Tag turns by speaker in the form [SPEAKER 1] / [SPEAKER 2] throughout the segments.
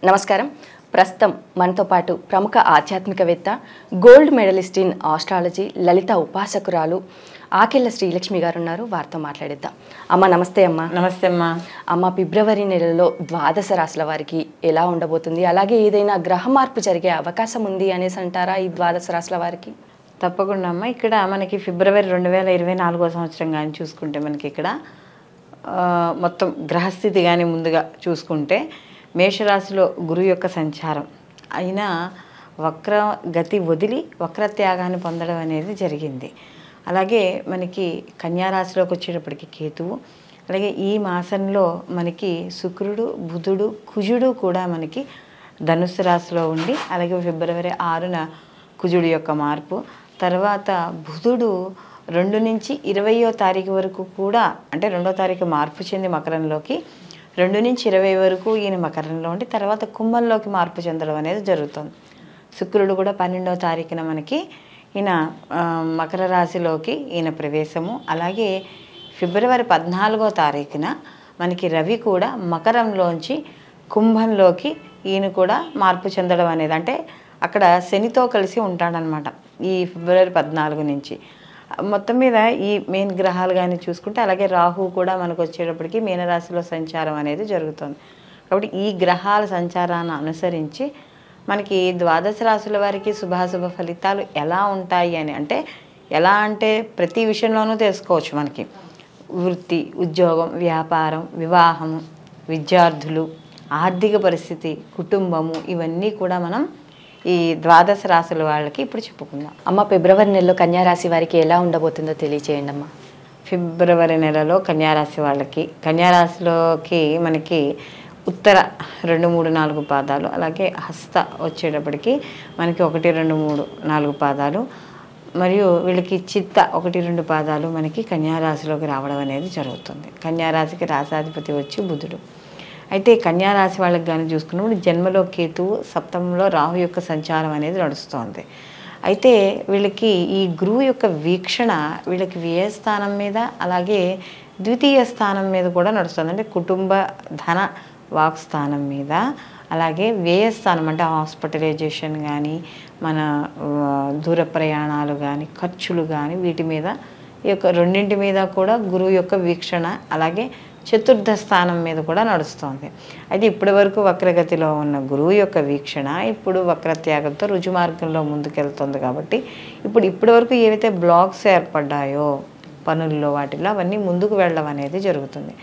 [SPEAKER 1] నమస్కారం. ప్రస్తుతం మనతో పాటు ప్రముఖ ఆధ్యాత్మికవేత్త, గోల్డ్ మెడలిస్ట్ ఇన్ ఆస్ట్రాలజీ, లలిత ఉపాసకురాలు ఆకెళ్ళ శ్రీలక్ష్మి గారు ఉన్నారు. వారితో మాట్లాడిద్దాం. అమ్మ నమస్తే. అమ్మ
[SPEAKER 2] నమస్తే అమ్మా.
[SPEAKER 1] అమ్మ, ఫిబ్రవరి నెలలో ద్వాదశ రాశుల వారికి ఎలా ఉండబోతుంది, అలాగే ఏదైనా గ్రహ మార్పు జరిగే అవకాశం ఉంది అనేసి అంటారా ఈ ద్వాదశ రాశుల వారికి?
[SPEAKER 2] తప్పకుండా అమ్మ. ఇక్కడ మనకి ఫిబ్రవరి 2024 సంవత్సరం కానీ చూసుకుంటే మనకి ఇక్కడ మొత్తం గ్రహస్థితి కానీ ముందుగా చూసుకుంటే మేషరాశిలో గురువు యొక్క సంచారం అయినా వక్ర గతి వదిలి వక్రత్యాగాన్ని పొందడం అనేది జరిగింది. అలాగే మనకి కన్యారాశిలోకి వచ్చేటప్పటికి కేతువు, అలాగే ఈ మాసంలో మనకి శుక్రుడు, బుధుడు, కుజుడు కూడా మనకి ధనుస్సు రాశిలో ఉండి, అలాగే ఫిబ్రవరి 6న కుజుడు యొక్క మార్పు, తర్వాత బుధుడు 2 నుంచి 20వ తారీఖు వరకు కూడా, అంటే 2వ తారీఖు మార్పు చెంది మకరంలోకి, 2 నుంచి 20 వరకు ఈయన మకరంలో ఉండి తర్వాత కుంభంలోకి మార్పు చెందడం అనేది జరుగుతుంది. శుక్రుడు కూడా 12వ తారీఖున మనకి ఈయన మకర రాశిలోకి ఈయన ప్రవేశము, అలాగే ఫిబ్రవరి 14వ తారీఖున మనకి రవి కూడా మకరంలోంచి కుంభంలోకి ఈయన కూడా మార్పు చెందడం అనేది, అంటే అక్కడ శనితో కలిసి ఉంటాడనమాట ఈ ఫిబ్రవరి 14 నుంచి. మొత్తం మీద ఈ మెయిన్ గ్రహాలు కానీ చూసుకుంటే, అలాగే రాహు కూడా మనకు వచ్చేటప్పటికి మీనరాశిలో సంచారం అనేది జరుగుతుంది. కాబట్టి ఈ గ్రహాల సంచారాన్ని అనుసరించి మనకి ద్వాదశ రాశుల వారికి శుభాశుభ ఫలితాలు ఎలా ఉంటాయి అని, అంటే ఎలా అంటే ప్రతి విషయంలోనూ తెలుసుకోవచ్చు. మనకి వృత్తి, ఉద్యోగం, వ్యాపారం, వివాహము, విద్యార్థులు, ఆర్థిక పరిస్థితి, కుటుంబము, ఇవన్నీ కూడా మనం ఈ ద్వాదశ రాశుల వాళ్ళకి ఇప్పుడు చెప్పుకుందాం.
[SPEAKER 1] అమ్మ, ఫిబ్రవరి నెలలో కన్యారాశి వారికి ఎలా ఉండబోతుందో తెలియచేయండి అమ్మ.
[SPEAKER 2] ఫిబ్రవరి నెలలో కన్యారాశి వాళ్ళకి, కన్యారాశిలోకి మనకి ఉత్తర 2, 3, 4 పాదాలు, అలాగే హస్త వచ్చేటప్పటికి మనకి 1, 2, 3, 4 పాదాలు, మరియు వీళ్ళకి చిత్త 1, 2 పాదాలు మనకి కన్యారాశిలోకి రావడం అనేది జరుగుతుంది. కన్యారాశికి రాశాధిపతి వచ్చి బుధుడు. అయితే కన్యారాశి వాళ్ళకి కానీ చూసుకున్నప్పుడు జన్మలో కేతువు, సప్తమంలో రాహు యొక్క సంచారం అనేది నడుస్తోంది. అయితే వీళ్ళకి ఈ గురువు యొక్క వీక్షణ వీళ్ళకి వ్యయస్థానం మీద, అలాగే ద్వితీయ స్థానం మీద కూడా నడుస్తుంది. అంటే కుటుంబ, ధన, వాక్ స్థానం మీద, అలాగే వ్యయస్థానం అంటే హాస్పిటలైజేషన్ కానీ, మన దూర ప్రయాణాలు కానీ, ఖర్చులు కానీ, వీటి మీద, ఈ యొక్క రెండింటి మీద కూడా గురువు యొక్క వీక్షణ, అలాగే చతుర్థ స్థానం మీద కూడా నడుస్తుంది. అయితే ఇప్పటి వరకు వక్రగతిలో ఉన్న గురువు యొక్క వీక్షణ ఇప్పుడు వక్రత్యాగంతో రుజుమార్గంలో ముందుకెళ్తుంది. కాబట్టి ఇప్పటి వరకు ఏవైతే బ్లాక్స్ ఏర్పడ్డాయో పనుల్లో, వాటిల్లో అవన్నీ ముందుకు వెళ్ళడం అనేది జరుగుతుంది.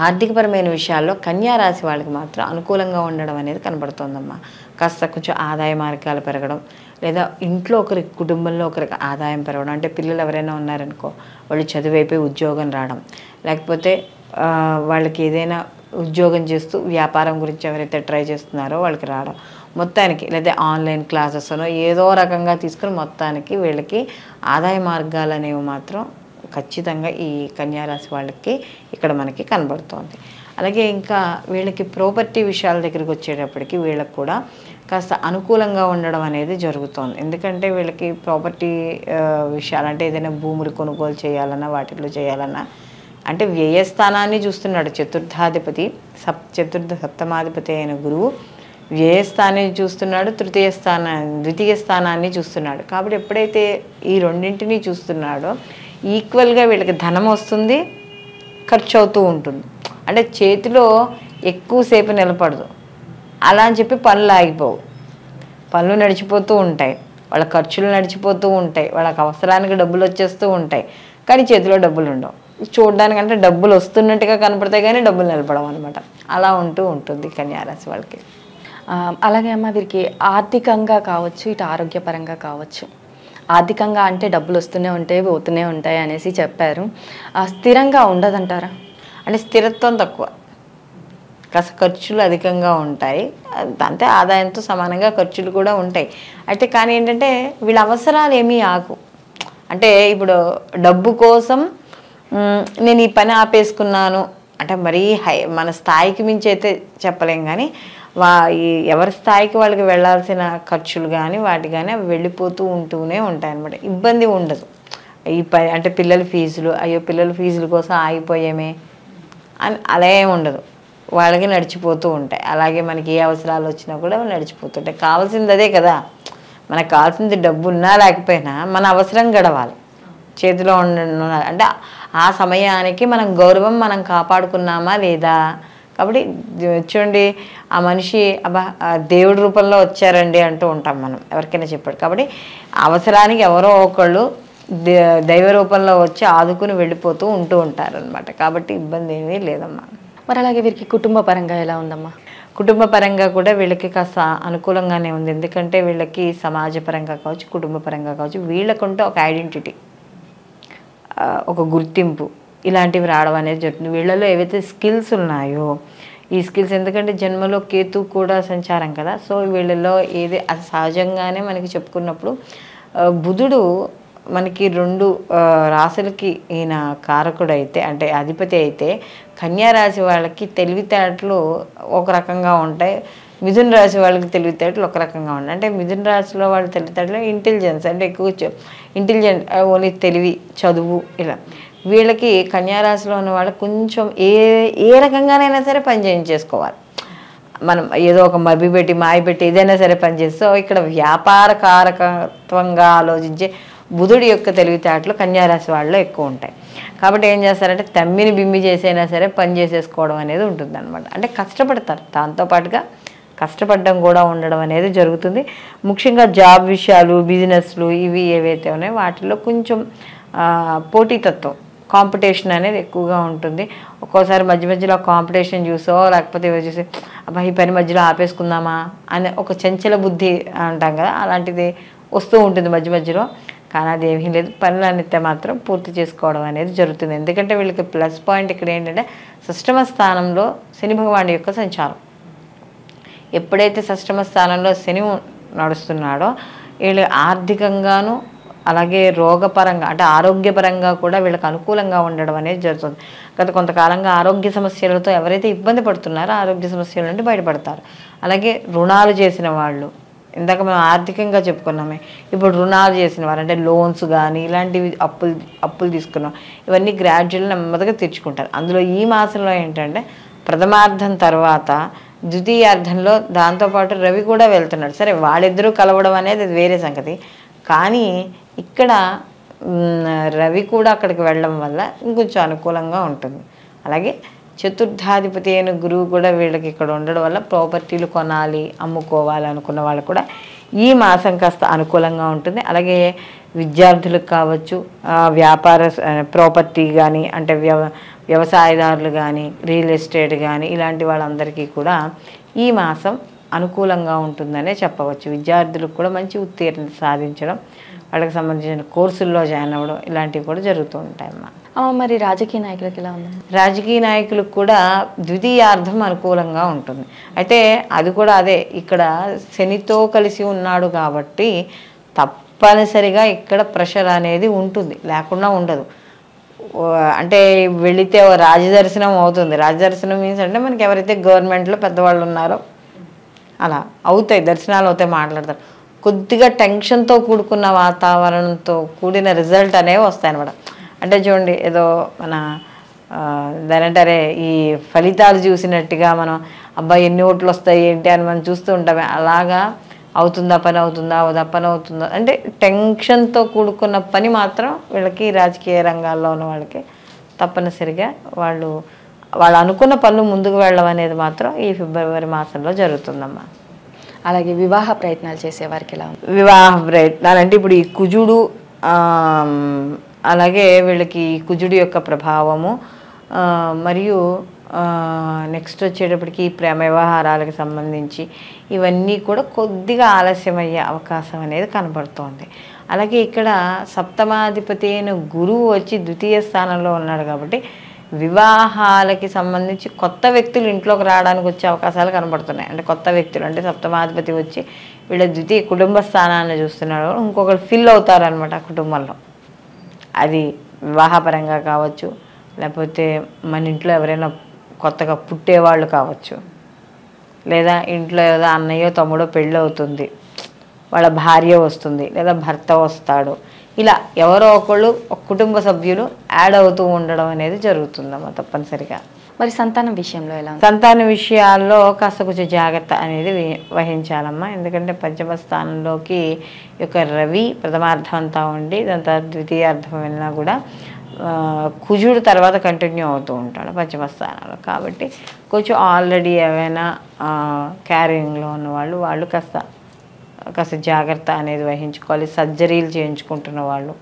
[SPEAKER 2] ఆర్థికపరమైన విషయాల్లో కన్యారాశి వాళ్ళకి మాత్రం అనుకూలంగా ఉండడం అనేది కనబడుతుందమ్మా. కాస్త కొంచెం ఆదాయ మార్గాలు పెరగడం, లేదా ఇంట్లో ఒకరికి, కుటుంబంలో ఒకరికి ఆదాయం పెరగడం, అంటే పిల్లలు ఎవరైనా ఉన్నారనుకో వాళ్ళు చదువైపోయి ఉద్యోగం రావడం, లేకపోతే వాళ్ళకి ఏదైనా ఉద్యోగం చేస్తూ వ్యాపారం గురించి ఎవరైతే ట్రై చేస్తున్నారో వాళ్ళకి రావడం, మొత్తానికి లేదా ఆన్లైన్ క్లాసెస్ అనో ఏదో రకంగా తీసుకుని మొత్తానికి వీళ్ళకి ఆదాయ మార్గాలు అనేవి మాత్రం ఖచ్చితంగా ఈ కన్యారాశి వాళ్ళకి ఇక్కడ మనకి కనబడుతోంది. అలాగే ఇంకా వీళ్ళకి ప్రాపర్టీ విషయాల దగ్గరికి వచ్చేటప్పటికి వీళ్ళకి కూడా కాస్త అనుకూలంగా ఉండడం అనేది జరుగుతోంది. ఎందుకంటే వీళ్ళకి ప్రాపర్టీ విషయాలు, అంటే ఏదైనా భూములు కొనుగోలు చేయాలన్నా, వాటిల్లో చేయాలన్నా, అంటే వ్యయస్థానాన్ని చూస్తున్నాడు చతుర్థాధిపతి, సప్తమాధిపతి అయిన గురువు వ్యయస్థానాన్ని చూస్తున్నాడు, ద్వితీయ స్థానాన్ని చూస్తున్నాడు. కాబట్టి ఎప్పుడైతే ఈ రెండింటినీ చూస్తున్నాడో ఈక్వల్గా వీళ్ళకి ధనం వస్తుంది, ఖర్చు అవుతూ ఉంటుంది. అంటే చేతిలో ఎక్కువసేపు నిలబడదు. అలా అని చెప్పి పనులు ఆగిపోవు, పనులు నడిచిపోతూ ఉంటాయి, వాళ్ళ ఖర్చులు నడిచిపోతూ ఉంటాయి, వాళ్ళకి అవసరానికి డబ్బులు వచ్చేస్తూ ఉంటాయి, కానీ చేతిలో డబ్బులు ఉండవు. చూడడానికంటే డబ్బులు వస్తున్నట్టుగా కనపడతాయి కానీ డబ్బులు నిలబడవు అనమాట. అలా ఉంటూ ఉంటుంది కన్యారాశి వాళ్ళకి.
[SPEAKER 1] అలాగే అమ్మ, వీరికి ఆర్థికంగా కావచ్చు, ఇటు ఆరోగ్యపరంగా కావచ్చు. ఆర్థికంగా అంటే డబ్బులు వస్తూనే ఉంటాయి, పోతూనే ఉంటాయి అనేసి చెప్పారు. స్థిరంగా ఉండదంటారా?
[SPEAKER 2] అంటే స్థిరత్వం తక్కువ, కాస్త ఖర్చులు అధికంగా ఉంటాయి, అంతే ఆదాయంతో సమానంగా ఖర్చులు కూడా ఉంటాయి. అయితే కానీ ఏంటంటే వీళ్ళ అవసరాలు ఏమీ ఆగు, అంటే ఇప్పుడు డబ్బు కోసం నేను ఈ పని ఆపేసుకున్నాను అంటే మరీ మన స్థాయికి మించి అయితే చెప్పలేం, కానీ ఎవరి స్థాయికి వాళ్ళకి వెళ్ళాల్సిన ఖర్చులు కానీ వాటి కానీ అవి వెళ్ళిపోతూ ఉంటూనే ఉంటాయి అన్నమాట. ఇబ్బంది ఉండదు. ఈ అంటే పిల్లల ఫీజులు, అయ్యో పిల్లల ఫీజుల కోసం ఆగిపోయామే అని అలా ఏమి ఉండదు. వాళ్ళకి నడిచిపోతూ ఉంటాయి. అలాగే మనకి ఏ అవసరాలు వచ్చినా కూడా నడిచిపోతుంటాయి. కావాల్సింది అదే కదా, మనకు కావాల్సింది డబ్బు ఉన్నా లేకపోయినా మన అవసరం గడవాలి, చేతిలో అంటే ఆ సమయానికి మనం గౌరవం మనం కాపాడుకున్నామా లేదా. కాబట్టి చూడండి, ఆ మనిషి అబ్బా దేవుడి రూపంలో వచ్చారండి అంటూ ఉంటాం మనం ఎవరికైనా చెప్పాడు. కాబట్టి అవసరానికి ఎవరో ఒకళ్ళు దైవ రూపంలో వచ్చి ఆదుకుని వెళ్ళిపోతూ ఉంటూ ఉంటారనమాట. కాబట్టి ఇబ్బంది ఏమీ లేదమ్మా.
[SPEAKER 1] మరి అలాగే వీరికి కుటుంబ పరంగా ఎలా ఉందమ్మా?
[SPEAKER 2] కుటుంబ పరంగా కూడా వీళ్ళకి కాస్త అనుకూలంగానే ఉంది. ఎందుకంటే వీళ్ళకి సమాజపరంగా కావచ్చు, కుటుంబ పరంగా కావచ్చు, వీళ్ళకుంటే ఒక ఐడెంటిటీ, ఒక గుర్తింపు ఇలాంటివి రావడం అనేది జరుగుతుంది. వీళ్ళలో ఏవైతే స్కిల్స్ ఉన్నాయో ఈ స్కిల్స్, ఎందుకంటే జన్మలో కేతు కూడా సంచారం కదా, సో వీళ్ళలో ఏది అది సహజంగానే మనకి చెప్పుకున్నప్పుడు బుధుడు మనకి 2 రాశులకి ఈయన కారకుడు అయితే, అంటే అధిపతి అయితే, కన్యా రాశి వాళ్ళకి తెలివితేటలు ఒక రకంగా ఉంటాయి, మిథున రాశి వాళ్ళకి తెలివితేటలు ఒక రకంగా ఉంటాయి. అంటే మిథున రాశిలో వాళ్ళ తెలివితేటలు ఇంటెలిజెన్స్, అంటే ఎక్కువ ఇంటెలిజెంట్, ఓన్లీ తెలివి, చదువు ఇలా. వీళ్ళకి కన్యారాశిలో ఉన్న వాళ్ళకి కొంచెం ఏ రకంగానైనా సరే పని చేయించేసుకోవాలి. మనం ఏదో ఒక మభ్య పెట్టి మాయ పెట్టి ఏదైనా సరే పనిచేస్తే, ఇక్కడ వ్యాపార కారకత్వంగా ఆలోచించే బుధుడి యొక్క తెలివితేటలు కన్యారాశి వాళ్ళలో ఎక్కువ ఉంటాయి. కాబట్టి ఏం చేస్తారంటే తమ్మిని బిమ్మి చేసైనా సరే పని చేసేసుకోవడం అనేది ఉంటుంది అనమాట. అంటే కష్టపడతారు, దాంతోపాటుగా కష్టపడడం కూడా ఉండడం అనేది జరుగుతుంది. ముఖ్యంగా జాబ్ విషయాలు, బిజినెస్లు ఇవి ఏవైతే ఉన్నాయో వాటిల్లో కొంచెం పోటీతత్వం, కాంపిటీషన్ అనేది ఎక్కువగా ఉంటుంది. ఒక్కోసారి మధ్య మధ్యలో కాంపిటీషన్ చూసో లేకపోతే ఇవి చూసి అబ్బా ఈ పని మధ్యలో ఆపేసుకుందామా అనే ఒక చంచల బుద్ధి అంటాం కదా, అలాంటిది వస్తూ ఉంటుంది మధ్య మధ్యలో. కానీ అది ఏమీ లేదు, పనులన్నితే మాత్రం పూర్తి చేసుకోవడం అనేది జరుగుతుంది. ఎందుకంటే వీళ్ళకి ప్లస్ పాయింట్ ఇక్కడ ఏంటంటే షష్టమ స్థానంలో శని భగవానుడి యొక్క సంచారం. ఎప్పుడైతే షష్టమ స్థానంలో శని నడుస్తున్నాడో వీళ్ళు ఆర్థికంగాను అలాగే రోగపరంగా అంటే ఆరోగ్యపరంగా కూడా వీళ్ళకి అనుకూలంగా ఉండడం అనేది జరుగుతుంది. గత కొంతకాలంగా ఆరోగ్య సమస్యలతో ఎవరైతే ఇబ్బంది పడుతున్నారో ఆరోగ్య సమస్యల నుండి బయటపడతారు. అలాగే రుణాలు చేసిన వాళ్ళు, ఇందాక మనం ఆర్థికంగా చెప్పుకున్నామే, ఇప్పుడు రుణాలు చేసిన వారు అంటే లోన్స్ కానీ ఇలాంటివి అప్పులు తీసుకున్నాం, ఇవన్నీ గ్రాడ్యువల్ నెమ్మదిగా తీర్చుకుంటారు. అందులో ఈ మాసంలో ఏంటంటే ప్రథమార్థం తర్వాత ద్వితీయార్థంలో దాంతోపాటు రవి కూడా వెళ్తున్నాడు. సరే వాళ్ళిద్దరూ కలవడం అనేది అది వేరే సంగతి, కానీ ఇక్కడ రవి కూడా అక్కడికి వెళ్ళడం వల్ల ఇంకొంచెం అనుకూలంగా ఉంటుంది. అలాగే చతుర్థాధిపతి అయిన గురువు కూడా వీళ్ళకి ఇక్కడ ఉండడం వల్ల ప్రాపర్టీలు కొనాలి, అమ్ముకోవాలి అనుకున్న వాళ్ళు కూడా ఈ మాసం కాస్త అనుకూలంగా ఉంటుంది. అలాగే విద్యార్థులకు కావచ్చు, వ్యాపార ప్రాపర్టీ కానీ అంటే వ్యవసాయదారులు కానీ, రియల్ ఎస్టేట్ కానీ ఇలాంటి వాళ్ళందరికీ కూడా ఈ మాసం అనుకూలంగా ఉంటుందనే చెప్పవచ్చు. విద్యార్థులకు కూడా మంచి ఉత్తీర్ణత సాధించడం, వాళ్ళకి సంబంధించిన కోర్సుల్లో జాయిన్ అవ్వడం ఇలాంటివి కూడా జరుగుతూ ఉంటాయమ్మా.
[SPEAKER 1] మరి రాజకీయ నాయకులకు ఎలా ఉంది?
[SPEAKER 2] రాజకీయ నాయకులకు కూడా ద్వితీయార్థం అనుకూలంగా ఉంటుంది. అయితే అది కూడా అదే, ఇక్కడ శనితో కలిసి ఉన్నాడు కాబట్టి తప్పనిసరిగా ఇక్కడ ప్రెషర్ అనేది ఉంటుంది, లేకుండా ఉండదు. అంటే వెళితే రాజదర్శనం అవుతుంది. రాజదర్శనం మీన్స్ అంటే మనకి ఎవరైతే గవర్నమెంట్లో పెద్దవాళ్ళు ఉన్నారో అలా అవుతాయి, దర్శనాలు అవుతాయి, మాట్లాడతారు. కొద్దిగా టెన్షన్తో కూడుకున్న వాతావరణంతో కూడిన రిజల్ట్ అనేవి వస్తాయన్నమాట. అంటే చూడండి, ఏదో మన దానంటారే ఈ ఫలితాలు చూసినట్టుగా మనం అబ్బాయి ఎన్ని ఓట్లు వస్తాయి ఏంటి అని మనం చూస్తూ ఉంటామే, అలాగా అవుతుందా పని, అవుతుందా అవుదా పని అవుతుందా అంటే టెన్షన్తో కూడుకున్న పని మాత్రం వీళ్ళకి రాజకీయ రంగాల్లో ఉన్న వాళ్ళకి తప్పనిసరిగా వాళ్ళు అనుకున్న పనులు ముందుకు వెళ్ళడం అనేది మాత్రం ఈ ఫిబ్రవరి మాసంలో జరుగుతుందమ్మా.
[SPEAKER 1] అలాగే వివాహ ప్రయత్నాలు చేసేవారికి ఎలా ఉంది?
[SPEAKER 2] వివాహ ప్రయత్నాలు అంటే ఇప్పుడు ఈ కుజుడు, అలాగే వీళ్ళకి కుజుడు యొక్క ప్రభావము, మరియు నెక్స్ట్ వచ్చేటప్పటికి ప్రేమ వ్యవహారాలకు సంబంధించి ఇవన్నీ కూడా కొద్దిగా ఆలస్యమయ్యే అవకాశం అనేది కనబడుతోంది. అలాగే ఇక్కడ సప్తమాధిపతి అయిన గురువు వచ్చి ద్వితీయ స్థానంలో ఉన్నాడు కాబట్టి వివాహాలకి సంబంధించి కొత్త వ్యక్తులు ఇంట్లోకి రావడానికి వచ్చే అవకాశాలు కనబడుతున్నాయి. అంటే కొత్త వ్యక్తులు అంటే సప్తమాధిపతి వచ్చి వీళ్ళ ద్వితీయ కుటుంబ స్థానాన్ని చూస్తున్నాడు, ఇంకొకరు ఫిల్ అవుతారనమాట ఆ కుటుంబంలో. అది వివాహపరంగా కావచ్చు, లేకపోతే మన ఇంట్లో ఎవరైనా కొత్తగా పుట్టేవాళ్ళు కావచ్చు, లేదా ఇంట్లో ఏదో అన్నయ్యో తమ్ముడో పెళ్ళి అవుతుంది, వాళ్ళ భార్య వస్తుంది, లేదా భర్త వస్తాడు, ఇలా ఎవరో ఒకళ్ళు కుటుంబ సభ్యులు యాడ్ అవుతూ ఉండడం అనేది జరుగుతుందమ్మా తప్పనిసరిగా.
[SPEAKER 1] మరి సంతానం విషయంలో ఎలా ఉంది?
[SPEAKER 2] సంతాన విషయాల్లో కాస్త కొంచెం జాగ్రత్త అనేది వహించాలమ్మా. ఎందుకంటే పంచమ స్థానంలోకి యొక్క రవి ప్రథమార్థం అంతా ఉండి దాని తర్వాత ద్వితీయార్థం వెళ్ళినా కూడా కుజుడు తర్వాత కంటిన్యూ అవుతూ ఉంటాడు పంచమ స్థానంలో. కాబట్టి కొంచెం ఆల్రెడీ ఏమైనా క్యారింగ్లో ఉన్న వాళ్ళు కాస్త జాగ్రత్త అనేది వహించుకోవాలి. సర్జరీలు చేయించుకుంటున్న వాళ్ళు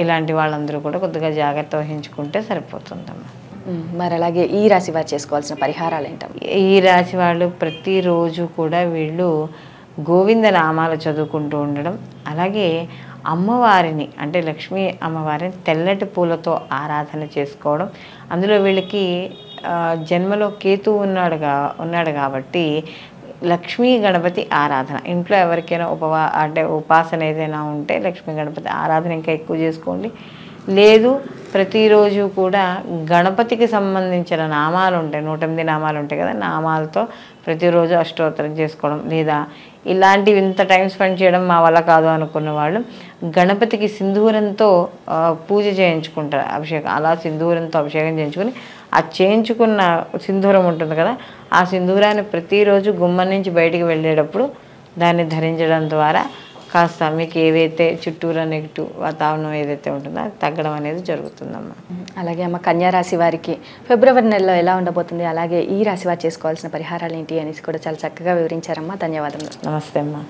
[SPEAKER 2] ఇలాంటి వాళ్ళందరూ కూడా కొద్దిగా జాగ్రత్త వహించుకుంటే సరిపోతుందమ్మా.
[SPEAKER 1] మరి అలాగే ఈ రాశి వారు చేసుకోవాల్సిన పరిహారాలు ఏంటమ్మా?
[SPEAKER 2] ఈ రాశి వాళ్ళు ప్రతిరోజు కూడా వీళ్ళు గోవింద నామాలు చదువుకుంటూ ఉండడం, అలాగే అమ్మవారిని అంటే లక్ష్మీ అమ్మవారిని తెల్లటి పూలతో ఆరాధన చేసుకోవడం. అందులో వీళ్ళకి జన్మలో కేతు ఉన్నాడు కాబట్టి లక్ష్మీ గణపతి ఆరాధన ఇంట్లో ఎవరికైనా ఉపాసన ఏదైనా ఉంటే లక్ష్మీ గణపతి ఆరాధన ఇంకా ఎక్కువ చేసుకోండి. లేదు ప్రతిరోజు కూడా గణపతికి సంబంధించిన నామాలు ఉంటాయి, 108 నామాలు ఉంటాయి కదా, నామాలతో ప్రతిరోజు అష్టోత్తరం చేసుకోవడం. లేదా ఇలాంటివి ఇంత టైం స్పెండ్ చేయడం మా వల్ల కాదు అనుకున్న వాళ్ళు గణపతికి సింధూరంతో పూజ చేయించుకుంటారు, అభిషేకం. అలా సింధూరంతో అభిషేకం చేయించుకుని ఆ చేయించుకున్న సింధూరం ఉంటుంది కదా, ఆ సింధూరాన్ని ప్రతిరోజు గుమ్మం నుంచి బయటికి వెళ్ళేటప్పుడు దాన్ని ధరించడం ద్వారా కాస్త మీకు ఏవైతే చుట్టూరా నెగిటివ్ వాతావరణం ఏదైతే ఉంటుందో అది తగ్గడం అనేది జరుగుతుందమ్మా.
[SPEAKER 1] అలాగే అమ్మ కన్యా రాశి వారికి ఫిబ్రవరి నెలలో ఎలా ఉండబోతుంది, అలాగే ఈ రాశి వారు చేసుకోవాల్సిన పరిహారాలు ఏంటి అనేసి కూడా చాలా చక్కగా వివరించారమ్మా. ధన్యవాదములు.
[SPEAKER 2] నమస్తే అమ్మా.